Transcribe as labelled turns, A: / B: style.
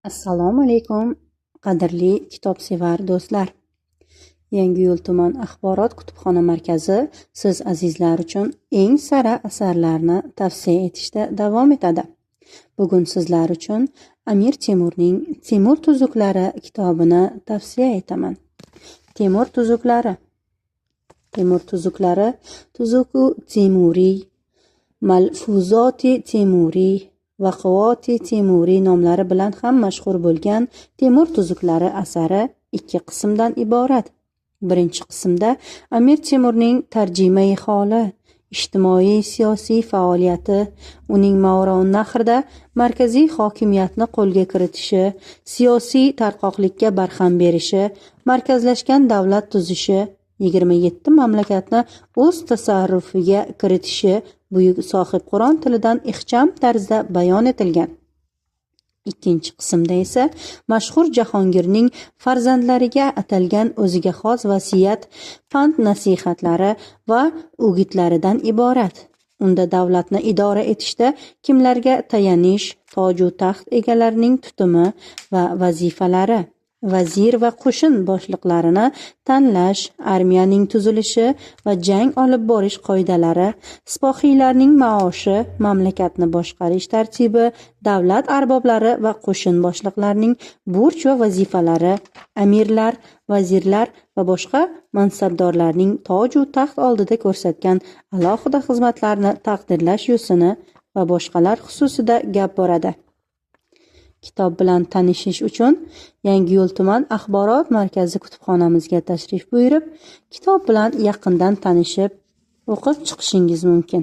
A: Assalomu alaykum, qadrli kitobsevar do'stlar. Yangiyo'l tuman axborot kutubxona markazi siz azizlar uchun eng sara asarlarni tavsiya etishda davom etadi. Bugun sizlar uchun Amir Temurning Temur tuzuklari kitobini tavsiya etaman. Temur tuzuklari. Temur tuzuklari Tuzuku Temuriy, Malfuzoti Temuriy, Vaqovoti Temuriy nomlari bilan ham mashhur bo'lgan Temur tuzuklari asari ikki qismdan iborat. Birinchi qismda Amir Temurning tarjimai holi, ijtimoiy siyosiy faoliyati, uning Mavrounnahrda markaziy hokimiyatni qo'lga kiritishi, siyosiy tarqoqlikka barham berishi, markazlashgan davlat tuzishi, 27 mamlakatni o'z tasarrufiga kiritishi buyuk sohib Qur'on tilidan ixcham tarzda bayon etilgan. Ikkinchi qismda esa mashhur Jahongirning farzandlariga atalgan o'ziga xos vasiyat, pand nasihatlari va o'gitlaridan iborat. Unda davlatni idora etishda kimlarga tayanish, toju taxt egalarining tutumi va vazifalari, vazir va qo'shin boshliqlarini tanlash, armiyaning tuzilishi va jang olib borish qoidalari, sipohiylarning maoshi, mamlakatni boshqarish tartibi, davlat arboblari va qo'shin boshliqlarining burch va vazifalari, amirlar, vazirlar va boshqa mansabdorlarning toju taxt oldida ko'rsatgan alohida xizmatlarni taqdirlash yo'sini va boshqalar xususida gap boradi. Kitob bilan tanishish uchun Yangiyo'l tuman axborot markazi kutubxonamizga tashrif buyurib, kitob bilan yaqindan tanishib, o'qib chiqishingiz mumkin.